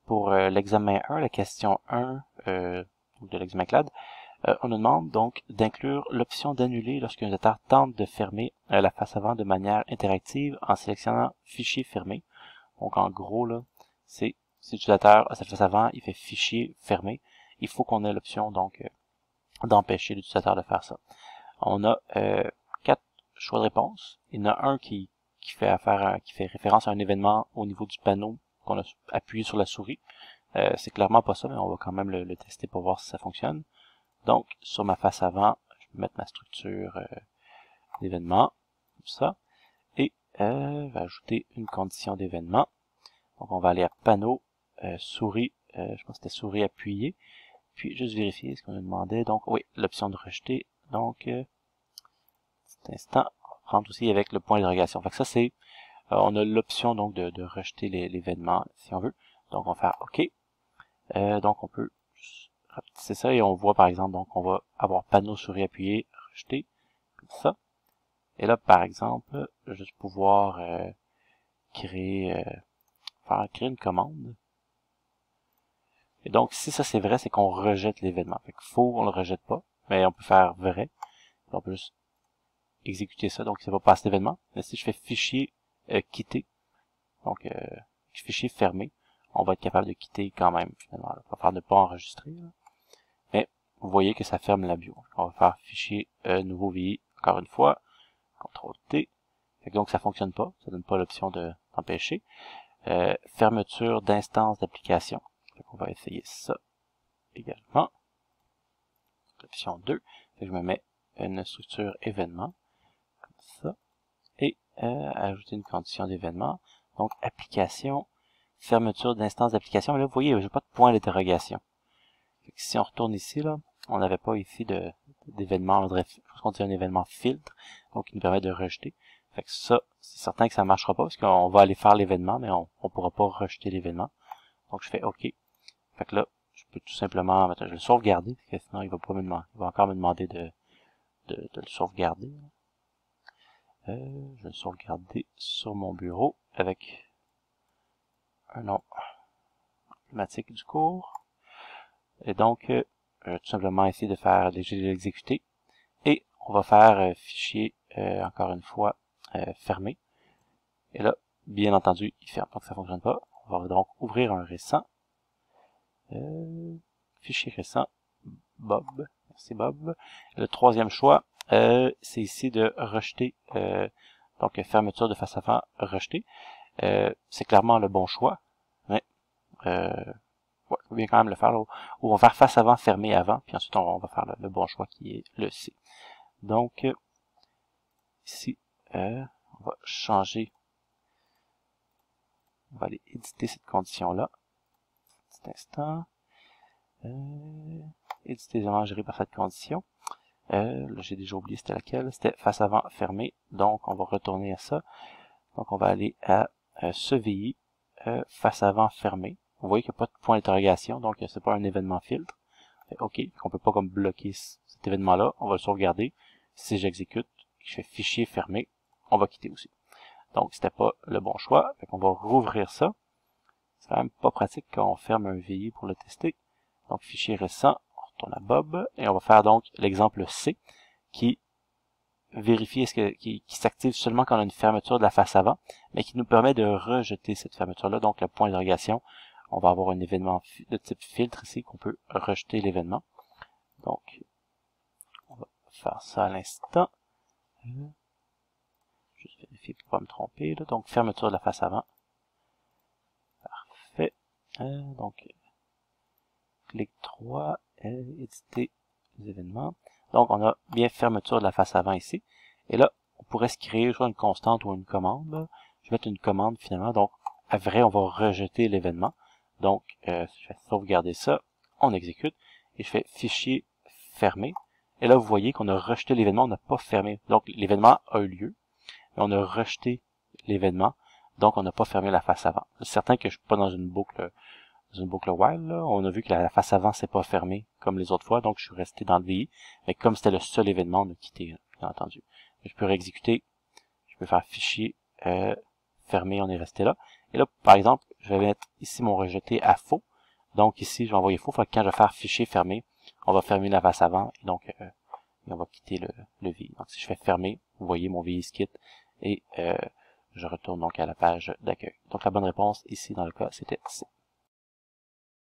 Pour l'examen 1, la question 1 de l'examen CLAD, on nous demande donc d'inclure l'option d'annuler lorsqu'un utilisateur tente de fermer la face avant de manière interactive en sélectionnant Fichier fermé. Donc en gros, là, si l'utilisateur a sa face avant, il fait Fichier fermé, il faut qu'on ait l'option donc d'empêcher l'utilisateur de faire ça. On a 4 choix de réponse. Il y en a un qui fait référence à un événement au niveau du panneau qu'on a appuyé sur la souris. C'est clairement pas ça, mais on va quand même le tester pour voir si ça fonctionne. Donc, sur ma face avant, je vais mettre ma structure d'événement, comme ça, et je vais ajouter une condition d'événement. Donc, on va aller à panneau, souris, je pense que c'était souris appuyée, puis juste vérifier ce qu'on nous demandait. Donc, oui, l'option de rejeter. Donc, cet instant, on va prendre aussi avec le point d'interrogation. Fait que ça, c'est, on a l'option donc de rejeter l'événement, si on veut. Donc, on va faire OK. Donc, on peut rapetisser ça et on voit par exemple, donc on va avoir panneau souris appuyé, rejeté, comme ça. Et là, par exemple, je vais juste pouvoir créer une commande. Et donc, si ça c'est vrai, c'est qu'on rejette l'événement. Fait que faux, on le rejette pas, mais on peut faire vrai. On peut juste exécuter ça, donc ça va passer l'événement. Mais si je fais fichier quitter, donc fichier fermé, on va être capable de quitter quand même, finalement. On va faire ne pas enregistrer. Là. Mais vous voyez que ça ferme la bio. On va faire fichier nouveau VI, encore une fois, CTRL-T. Donc ça fonctionne pas, ça donne pas l'option d'empêcher. Fermeture d'instance d'application. On va essayer ça également. Option 2. Je me mets une structure événement, comme ça. Et ajouter une condition d'événement. Donc application, fermeture d'instance d'application. Mais là, vous voyez, j'ai pas de point d'interrogation. Si on retourne ici, là, on n'avait pas ici d'événement, je pense qu'on dit un événement filtre, donc il nous permet de rejeter. Fait que ça, c'est certain que ça ne marchera pas, parce qu'on va aller faire l'événement, mais on ne pourra pas rejeter l'événement. Donc je fais OK. Fait que là, je peux tout simplement, je vais le sauvegarder, parce que sinon il va pas me demander, il va encore me demander de le sauvegarder. Je vais le sauvegarder sur mon bureau avec un nom emblématique du cours. Et donc, tout simplement essayer de faire l'exécuter. Et on va faire fichier, encore une fois, fermé. Et là, bien entendu, il ferme, donc ça fonctionne pas. On va donc ouvrir un récent. Fichier récent, Bob. Merci Bob. Le troisième choix, c'est ici de rejeter, donc fermeture de face avant, rejeter. C'est clairement le bon choix, mais ouais, il faut bien quand même le faire là, où on va faire face avant, fermé avant, puis ensuite on va faire le bon choix qui est le C. Donc, ici, on va changer, on va aller éditer cette condition-là. Petit instant. Éditer les éléments gérés par cette condition. Là, j'ai déjà oublié c'était laquelle. C'était face avant, fermé. Donc, on va retourner à ça. Donc, on va aller à ce VI, face avant, fermé. Vous voyez qu'il n'y a pas de point d'interrogation, donc c'est pas un événement filtre. OK, on peut pas comme bloquer cet événement-là. On va le sauvegarder. Si j'exécute, je fais fichier fermé, on va quitter aussi. Donc, c'était pas le bon choix. Fait qu'on va rouvrir ça. C'est quand même pas pratique quand on ferme un VI pour le tester. Donc, fichier récent, on retourne à Bob, et on va faire donc l'exemple C, qui vérifie qui s'active seulement quand on a une fermeture de la face avant, mais qui nous permet de rejeter cette fermeture-là. Donc, le point d'interrogation, on va avoir un événement de type filtre ici, qu'on peut rejeter l'événement. Donc, on va faire ça à l'instant. Juste vérifier pour pas me tromper, là. Donc, fermeture de la face avant. Parfait. Donc, clic 3, éditer les événements. Donc, on a bien fermeture de la face avant ici. Et là, on pourrait se créer soit une constante ou une commande. Là. Je vais mettre une commande finalement. Donc, à vrai, on va rejeter l'événement. Donc, je vais sauvegarder ça. On exécute. Et je fais fichier fermé. Et là, vous voyez qu'on a rejeté l'événement. On n'a pas fermé. Donc, l'événement a eu lieu. Mais on a rejeté l'événement. Donc, on n'a pas fermé la face avant. C'est certain que je ne suis pas dans une boucle while, là. On a vu que la face avant s'est pas fermée comme les autres fois, donc je suis resté dans le VI. Mais comme c'était le seul événement, on a quitté, bien entendu. Je peux réexécuter, je peux faire fichier, fermé, on est resté là. Et là, par exemple, je vais mettre ici mon rejeté à faux. Donc ici, je vais envoyer faux. Fait que quand je vais faire fichier fermé, on va fermer la face avant et donc et on va quitter le VI. Donc si je fais fermer, vous voyez mon VI se quitte et je retourne donc à la page d'accueil. Donc la bonne réponse ici dans le cas, c'était C.